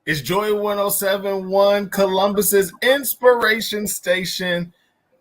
It's Joy 107.1, Columbus's inspiration station.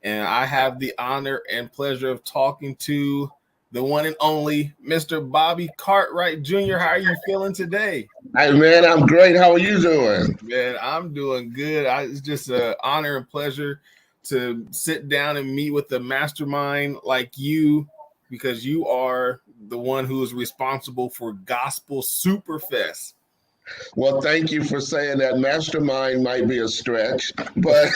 And I have the honor and pleasure of talking to the one and only Mr. Bobby Cartwright Jr. How are you feeling today? Hey man, I'm great. How are you doing? Man, I'm doing good. It's just an honor and pleasure to sit down and meet with a mastermind like you because you are the one who is responsible for Gospel Superfest. Well, thank you for saying that. Mastermind might be a stretch, but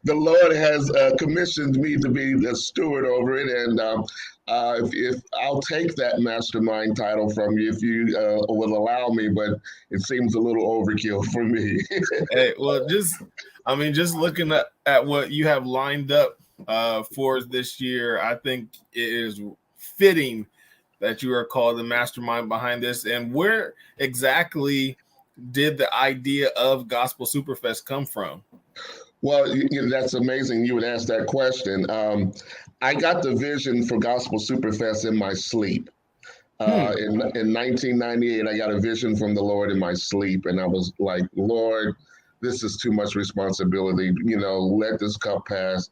the Lord has commissioned me to be the steward over it, and if I'll take that mastermind title from you, if you will allow me, but it seems a little overkill for me. Hey, well, just looking at what you have lined up for this year, I think it is fitting that you are called the mastermind behind this. And where exactly did the idea of Gospel Superfest come from? Well, that's amazing. You would ask that question. I got the vision for Gospel Superfest in my sleep. In 1998, I got a vision from the Lord in my sleep, and I was like, Lord, this is too much responsibility. Let this cup pass.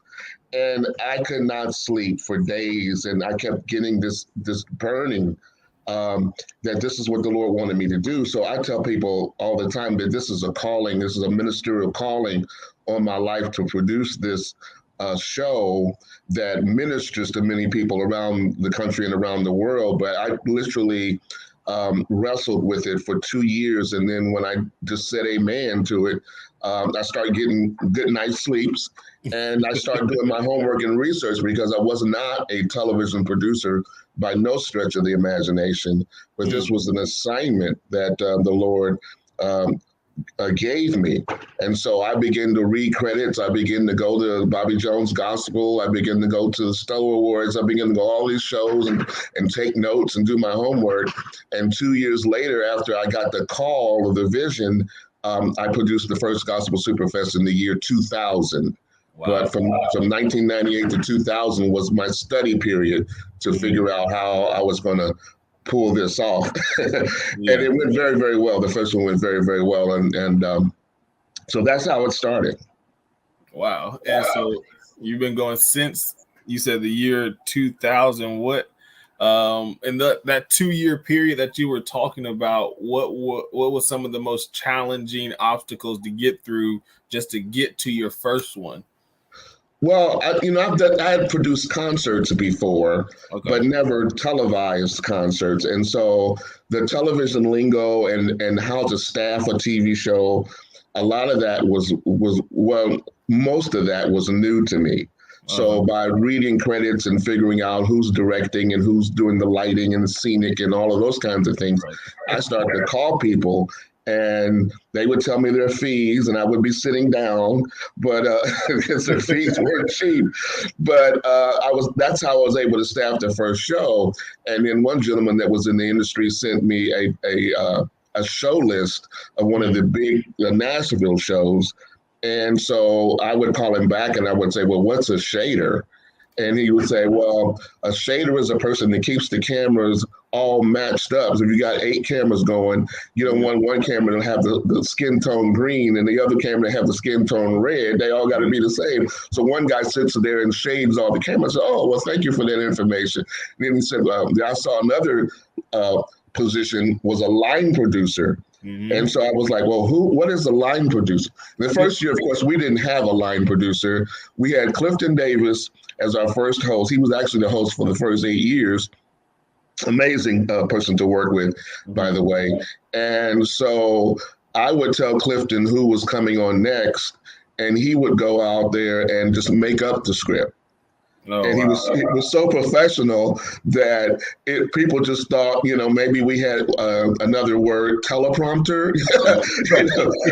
And I could not sleep for days, and I kept getting this burning that this is what the Lord wanted me to do. So I tell people all the time that this is a calling, this is a ministerial calling on my life to produce this show that ministers to many people around the country and around the world. But I literally wrestled with it for 2 years. And then when I just said amen to it, I started getting good night's sleeps. And I started doing my homework and research because I was not a television producer by no stretch of the imagination. But this was an assignment that the Lord gave me. And so I began to read credits. I began to go to Bobby Jones Gospel. I began to go to the Stowe Awards. I began to go to all these shows and take notes and do my homework. And 2 years later, after I got the call of the vision, I produced the first Gospel Superfest in the year 2000. Wow. But from 1998 to 2000 was my study period to figure out how I was going to pull this off. And it went very, very well. The first one went very, very well. And so that's how it started. Wow. And so you've been going since, you said, the year 2000. What in that 2-year period that you were talking about, what was some of the most challenging obstacles to get through just to get to your first one? Well, I had produced concerts before, but never televised concerts. And so the television lingo and how to staff a TV show, a lot of that most of that was new to me. So by reading credits and figuring out who's directing and who's doing the lighting and the scenic and all of those kinds of things, I started to call people and they would tell me their fees and I would be sitting down, but because their fees weren't cheap. But that's how I was able to staff the first show. And then one gentleman that was in the industry sent me a show list of one of the big Nashville shows. And so I would call him back and I would say, well, what's a shader? And he would say, well, a shader is a person that keeps the cameras all matched up. So if you got 8 cameras going, you don't want one camera to have the skin tone green and the other camera to have the skin tone red. They all got to be the same. So one guy sits there and shades all the cameras. Oh, well, thank you for that information. And then he said, I saw another position was a line producer. And so I was like, well, what is a line producer? The first year, of course, we didn't have a line producer. We had Clifton Davis as our first host. He was actually the host for the first 8 years. Amazing person to work with, by the way. And so I would tell Clifton who was coming on next, and he would go out there and just make up the script. And he was so professional that people just thought, maybe we had another word, teleprompter.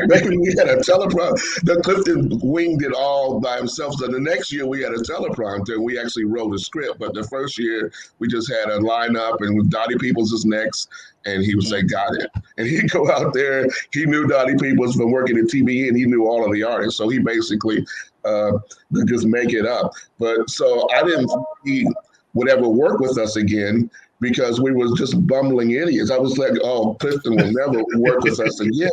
Maybe we had a teleprompter. The Clifton winged it all by himself. So the next year we had a teleprompter. We actually wrote a script. But the first year we just had a lineup, and Dottie Peoples is next. And he would say, got it. And he'd go out there. He knew Dottie Peoples from working at TBE, and he knew all of the artists. So he basically just make it up. But so I didn't see would ever work with us again because we were just bumbling idiots. I was like, oh, Clifton will never work with us again.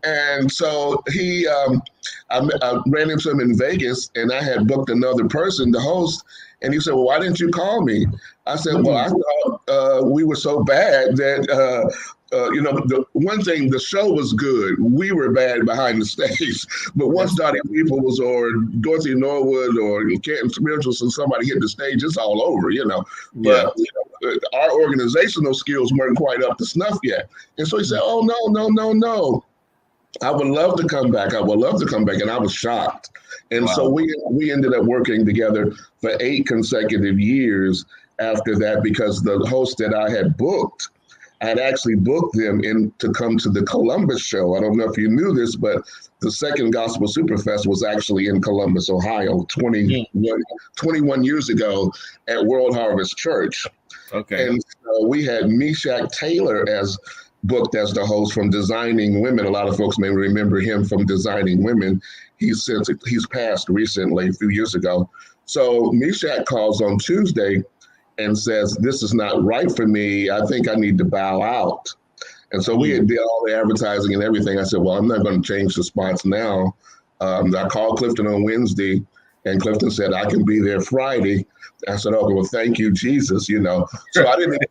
And so I ran into him in Vegas, and I had booked another person to host. And he said, well, why didn't you call me? I said, well, I thought we were so bad that, the one thing, the show was good. We were bad behind the stage. But once Dottie Peoples or Dorothy Norwood or Canton Spirituals and somebody hit the stage, it's all over, But our organizational skills weren't quite up to snuff yet. And so he said, oh, no. I would love to come back. And I was shocked. And so we ended up working together for 8 consecutive years after that, because the host that I had booked, I had actually booked them in to come to the Columbus show. I don't know if you knew this, but the second Gospel Superfest was actually in Columbus, Ohio, 21 years ago at World Harvest Church. Okay. And so we had Meshach Taylor booked as the host from Designing Women. A lot of folks may remember him from Designing Women. He's passed recently, a few years ago. So Meshach calls on Tuesday and says, this is not right for me. I think I need to bow out. And so we did all the advertising and everything. I said, well, I'm not going to change the spots now. I called Clifton on Wednesday, and Clifton said, I can be there Friday. I said, okay, well, thank you, Jesus, So I didn't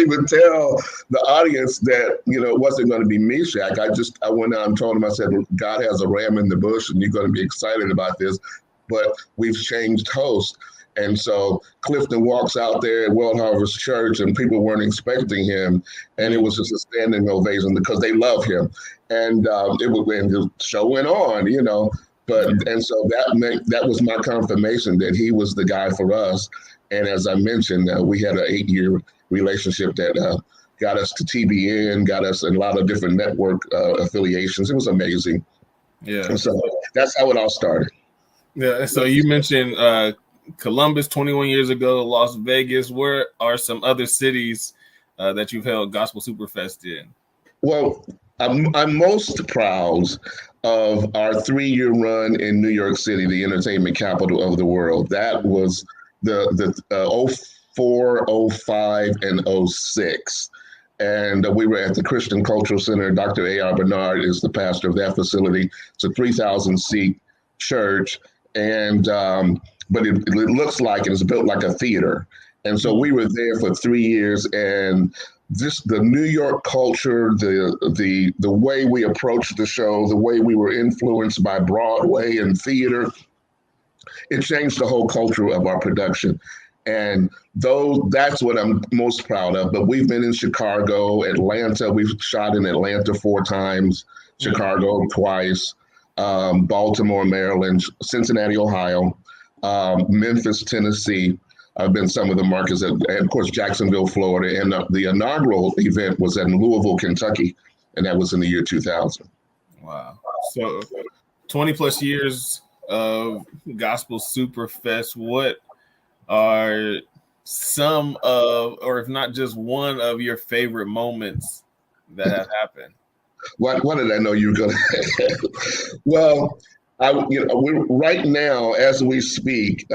even tell the audience that, it wasn't going to be Meshach. I went out and told him, I said, God has a ram in the bush, and you're going to be excited about this, but we've changed hosts. And so Clifton walks out there at World Harvest Church, and people weren't expecting him. And it was just a standing ovation because they love him. And the show went on, And so that was my confirmation that he was the guy for us. And as I mentioned, we had an 8-year relationship that got us to TBN, got us in a lot of different network affiliations. It was amazing. Yeah. And so that's how it all started. Yeah. So you mentioned Columbus 21 years ago, Las Vegas. Where are some other cities that you've held Gospel Superfest in? Well, I'm most proud of our 3-year run in New York City, the entertainment capital of the world. That was the 04, 05, and 06. And we were at the Christian Cultural Center. Dr. A.R. Bernard is the pastor of that facility. It's a 3,000-seat church. And but it looks like it's built like a theater. And so we were there for 3 years, and just the New York culture, the way we approached the show, the way we were influenced by Broadway and theater, it changed the whole culture of our production. And that's what I'm most proud of. But we've been in Chicago, Atlanta. We've shot in Atlanta 4 times, Chicago twice, Baltimore, Maryland, Cincinnati, Ohio, Memphis, Tennessee. I've been some of the markets, and of course, Jacksonville, Florida. And the inaugural event was in Louisville, Kentucky, and that was in the year 2000. Wow. So 20 plus years of Gospel Superfest. What are some of, or if not just one of your favorite moments that have happened? What did I know you were going to Well, we're right now, as we speak,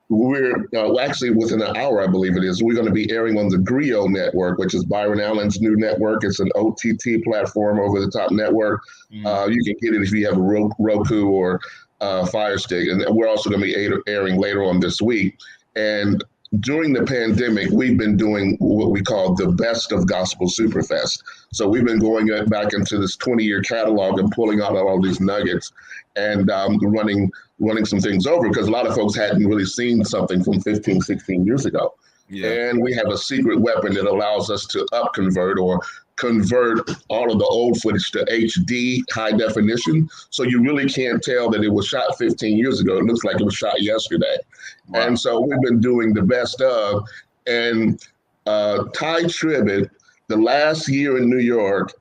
we're actually within an hour, I believe it is, we're going to be airing on the Grio network, which is Byron Allen's new network. It's an OTT platform, over-the-top network. You can get it if you have a Roku or Fire Stick. And we're also going to be airing later on this week. And during the pandemic, we've been doing what we call the Best of Gospel Superfest. So we've been going back into this 20-year catalog and pulling out all these nuggets and running some things over, because a lot of folks hadn't really seen something from 15, 16 years ago. Yeah. And we have a secret weapon that allows us to convert all of the old footage to HD, high definition. So you really can't tell that it was shot 15 years ago. It looks like it was shot yesterday. Wow. And so we've been doing the best of. And Ty Tribbett, the last year in New York,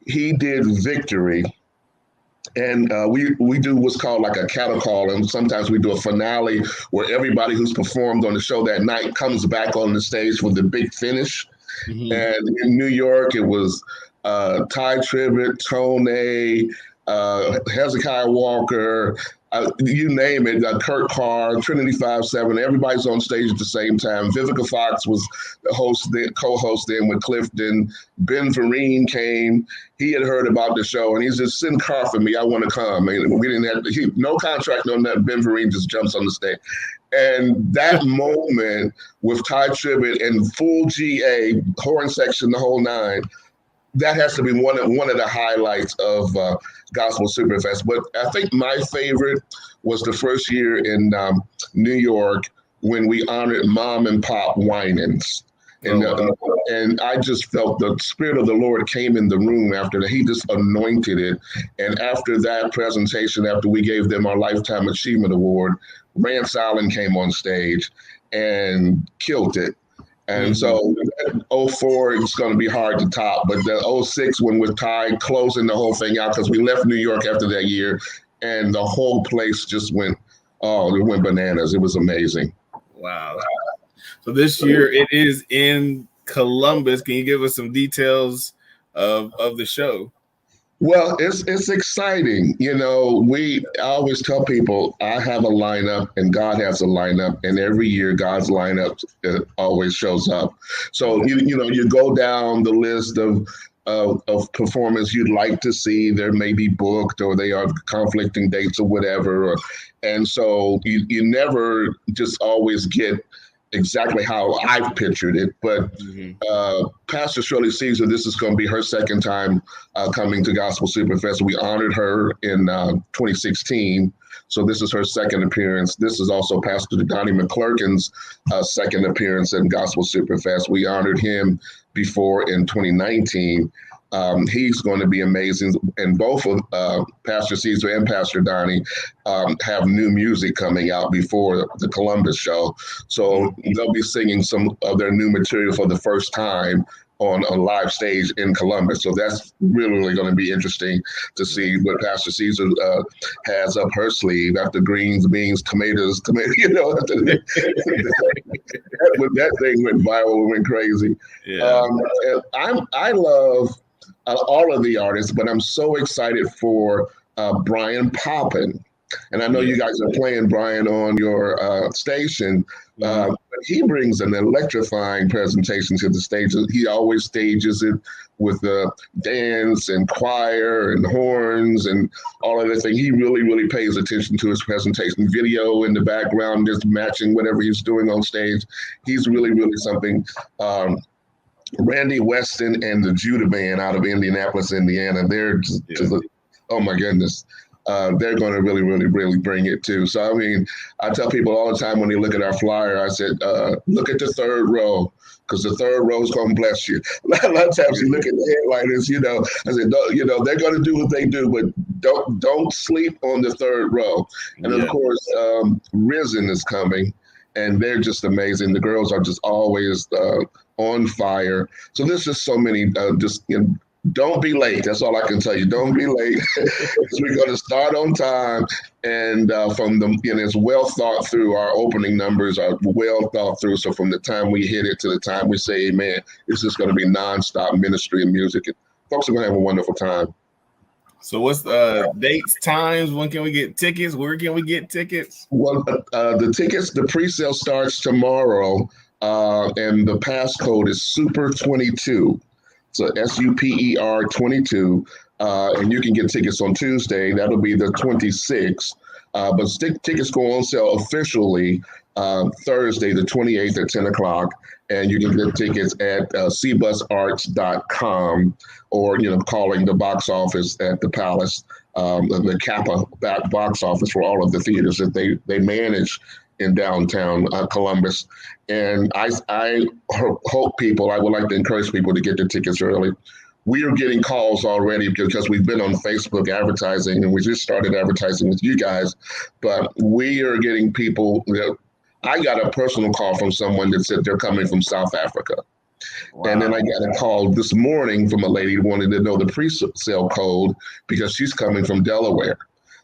he did Victory. And we do what's called like a cattle call, and sometimes we do a finale where everybody who's performed on the show that night comes back on the stage for the big finish. Mm-hmm. And in New York, it was Ty Tribbett, Tone, Hezekiah Walker, You name it, Kurt Carr, Trinity 5-7, everybody's on stage at the same time. Vivica Fox was the host, co-host then with Clifton. Ben Vereen came. He had heard about the show, and he's just, send car for me. I want to come. And we didn't have no contract on that. Ben Vereen just jumps on the stage. And that moment with Ty Tribbett and full GA, horn section, the whole nine, that has to be one of the highlights of Gospel Superfest. But I think my favorite was the first year in New York when we honored Mom and Pop Winans. And I just felt the Spirit of the Lord came in the room after that. He just anointed it. And after that presentation, after we gave them our Lifetime Achievement Award, Rance Allen came on stage and killed it. And so 04 is going to be hard to top, but the 06 one with Ty closing the whole thing out, because we left New York after that year and the whole place just went bananas. It was amazing. Wow. So this year it is in Columbus. Can you give us some details of the show? Well, it's exciting. You know, I always tell people I have a lineup and God has a lineup, and every year God's lineup always shows up. So you go down the list of performers you'd like to see. There may be booked or they are conflicting dates or whatever, and so you never just always get exactly how I've pictured it, but Pastor Shirley Caesar, this is going to be her second time coming to Gospel Superfest. We honored her in 2016, so this is her second appearance. This is also Pastor Donnie McClurkin's second appearance in Gospel Superfest. We honored him before in 2019. He's going to be amazing. And both of Pastor Caesar and Pastor Donnie have new music coming out before the Columbus show. So they'll be singing some of their new material for the first time on a live stage in Columbus. So that's really going to be interesting to see what Pastor Caesar has up her sleeve after greens, beans, tomatoes, that thing went viral and went crazy. Yeah. I love all of the artists, but I'm so excited for Brian Poppin. And I know you guys are playing Brian on your station, but he brings an electrifying presentation to the stage. He always stages it with dance and choir and horns and all of that thing. He really, really pays attention to his presentation. Video in the background, just matching whatever he's doing on stage. He's really, really something. Randy Weston and the Judah Band out of Indianapolis, Indiana, they're just oh my goodness. They're going to really, really, really bring it too. So, I mean, I tell people all the time when they look at our flyer, I said, look at the third row, because the third row is going to bless you. A lot of times you look at the headliners, I said, they're going to do what they do, but don't sleep on the third row. And of course, Risen is coming, and they're just amazing. The girls are just always on fire. So there's just so many, don't be late. That's all I can tell you. Don't be late. We're going to start on time. And it's well thought through. Our opening numbers are well thought through. So from the time we hit it to the time we say amen, it's just going to be nonstop ministry and music. And folks are going to have a wonderful time. So what's the dates, times? When can we get tickets? Where can we get tickets? Well, the pre-sale starts tomorrow. And the passcode is Super22. So SUPER 22. And you can get tickets on Tuesday. That'll be the 26th. But tickets go on sale officially Thursday, the 28th at 10 o'clock. And you can get tickets at cbusarts.com or, calling the box office at the Palace, the Kappa box office for all of the theaters that they manage in downtown Columbus. And I hope I would like to encourage people to get their tickets early. We are getting calls already because we've been on Facebook advertising, and we just started advertising with you guys, but we are getting people. I got a personal call from someone that said they're coming from South Africa. Wow. And then I got a call this morning from a lady who wanted to know the pre-sale code because she's coming from Delaware.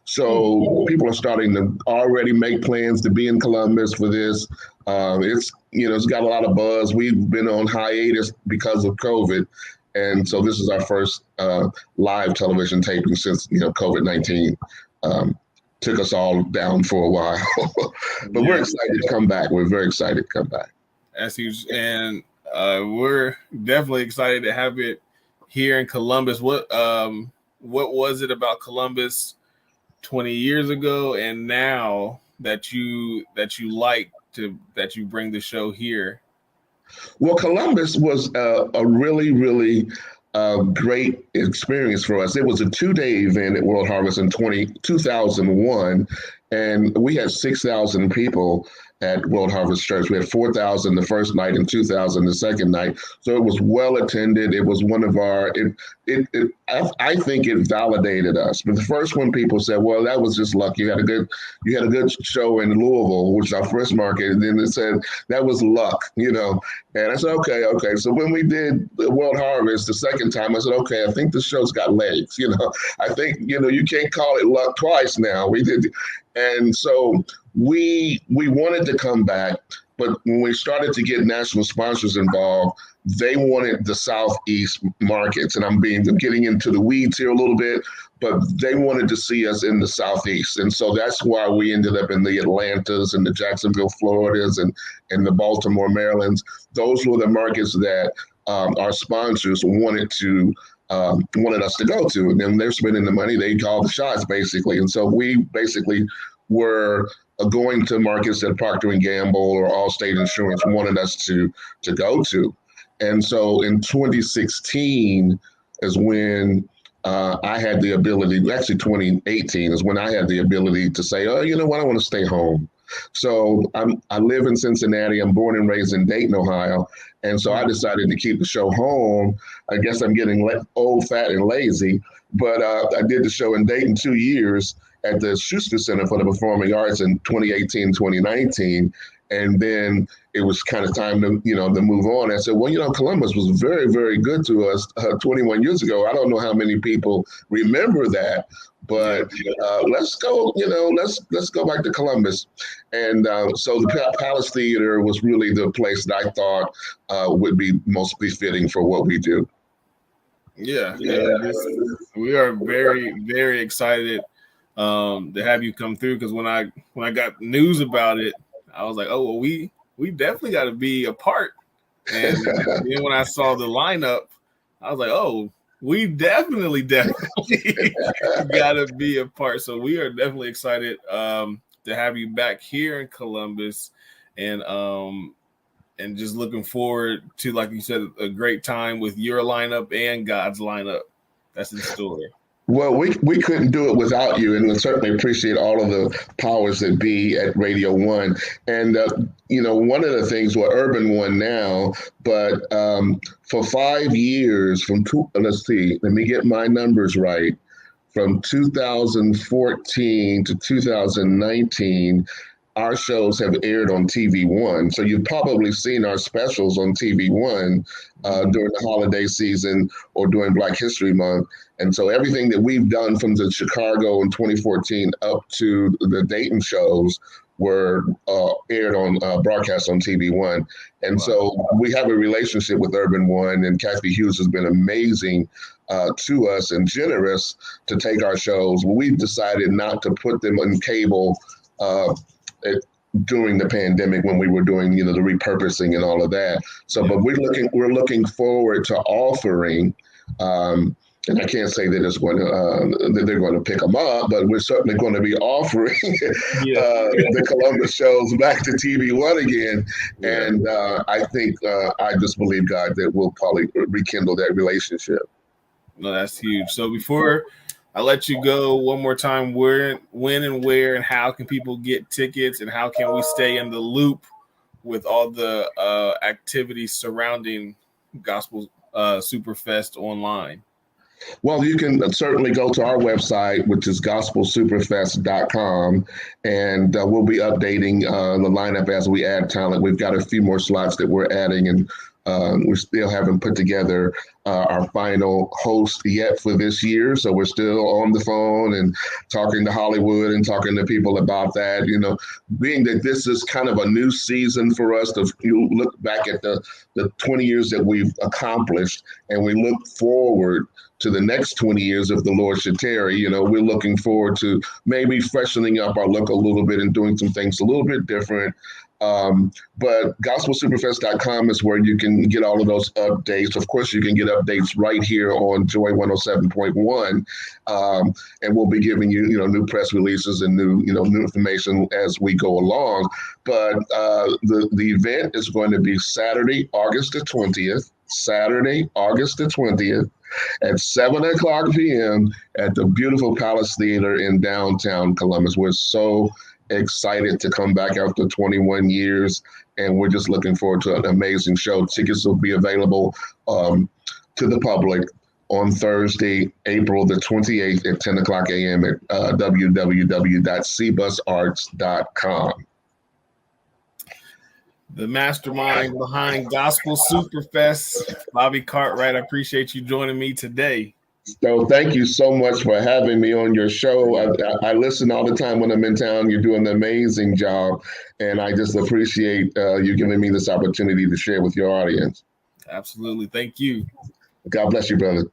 So people are starting to already make plans to be in Columbus for this. It's got a lot of buzz. We've been on hiatus because of COVID. And so this is our first live television taping since, COVID-19 took us all down for a while. But we're excited to come back. We're very excited to come back. That's huge. And we're definitely excited to have it here in Columbus. What was it about Columbus 20 years ago and now that you bring the show here? Well, Columbus was a really, really great experience for us. It was a 2-day event at World Harvest in 2001, and we had 6,000 people at World Harvest Church. We had 4,000 the first night and 2,000 the second night. So it was well attended. It was one of our, I think it validated us. But the first one, people said, well, that was just luck. You had a good show in Louisville, which is our first market. And then they said, that was luck, And I said, okay. So when we did the World Harvest the second time, I said, okay, I think the show's got legs. I think, you can't call it luck twice now. We did. And so we wanted to come back, but when we started to get national sponsors involved, they wanted the Southeast markets. And I'm getting into the weeds here a little bit, but they wanted to see us in the Southeast. And so that's why we ended up in the Atlantas and the Jacksonville, Floridas and the Baltimore, Marylands. Those were the markets that our sponsors wanted us to go to. And then they're spending the money, they call the shots basically. And so we basically were going to markets that Procter & Gamble or Allstate Insurance wanted us to go to. And so in 2016 is when I had the ability, actually 2018 is when I had the ability to say, oh, you know what, I want to stay home. So I live in Cincinnati. I'm born and raised in Dayton, Ohio. And so I decided to keep the show home. I guess I'm getting old, fat, and lazy. But I did the show in Dayton 2 years at the Schuster Center for the Performing Arts in 2018, 2019. And then it was kind of time to move on. I said, well, Columbus was very, very good to us 21 years ago. I don't know how many people remember that, but let's go, let's go back to Columbus. And so the Palace Theater was really the place that I thought would be most befitting for what we do. Yeah. We are very, very excited to have you come through, because when I got news about it, I was like, oh, well, we definitely got to be a part. And then when I saw the lineup, I was like, oh, we definitely got to be a part. So we are definitely excited to have you back here in Columbus, and just looking forward to, like you said, a great time with your lineup and God's lineup that's in store. Well, we couldn't do it without you, and we certainly appreciate all of the powers that be at Radio One. And, one of the things, we're Urban One now, but for 5 years, let me get my numbers right, from 2014 to 2019, our shows have aired on TV One. So you've probably seen our specials on TV One during the holiday season or during Black History Month. And so everything that we've done from the Chicago in 2014 up to the Dayton shows were aired on broadcast on TV One. And so we have a relationship with Urban One, and Kathy Hughes has been amazing to us and generous to take our shows. We decided not to put them on cable during the pandemic when we were doing, the repurposing and all of that. So, but we're looking forward to offering, and I can't say that it's going to that they're going to pick them up, but we're certainly going to be offering the Columbus shows back to TV One again. Yeah. And I think I just believe, God, that we'll probably rekindle that relationship. No, that's huge. So before I let you go, one more time, when and where and how can people get tickets, and how can we stay in the loop with all the activities surrounding Gospel Superfest online? Well, you can certainly go to our website, which is gospelsuperfest.com, and we'll be updating the lineup as we add talent. We've got a few more slots that we're adding, and We still haven't put together our final host yet for this year. So we're still on the phone and talking to Hollywood and talking to people about that. Being that this is kind of a new season for us, you look back at the 20 years that we've accomplished, and we look forward to the next 20 years if the Lord should tarry. We're looking forward to maybe freshening up our look a little bit and doing some things a little bit different. But gospelsuperfest.com is where you can get all of those updates. Of course, you can get updates right here on Joy 107.1. And we'll be giving you, new press releases and new information as we go along. But the event is going to be Saturday, August the 20th, at 7:00 p.m. at the beautiful Palace Theater in downtown Columbus. We're so excited to come back after 21 years, and we're just looking forward to an amazing show. Tickets will be available to the public on Thursday, April the 28th at 10:00 a.m. at www.cbusarts.com. The mastermind behind Gospel Superfest, Bobby Cartwright. I appreciate you joining me today. So thank you so much for having me on your show. I listen all the time when I'm in town. You're doing an amazing job, and I just appreciate you giving me this opportunity to share with your audience. Absolutely. Thank you. God bless you, brother.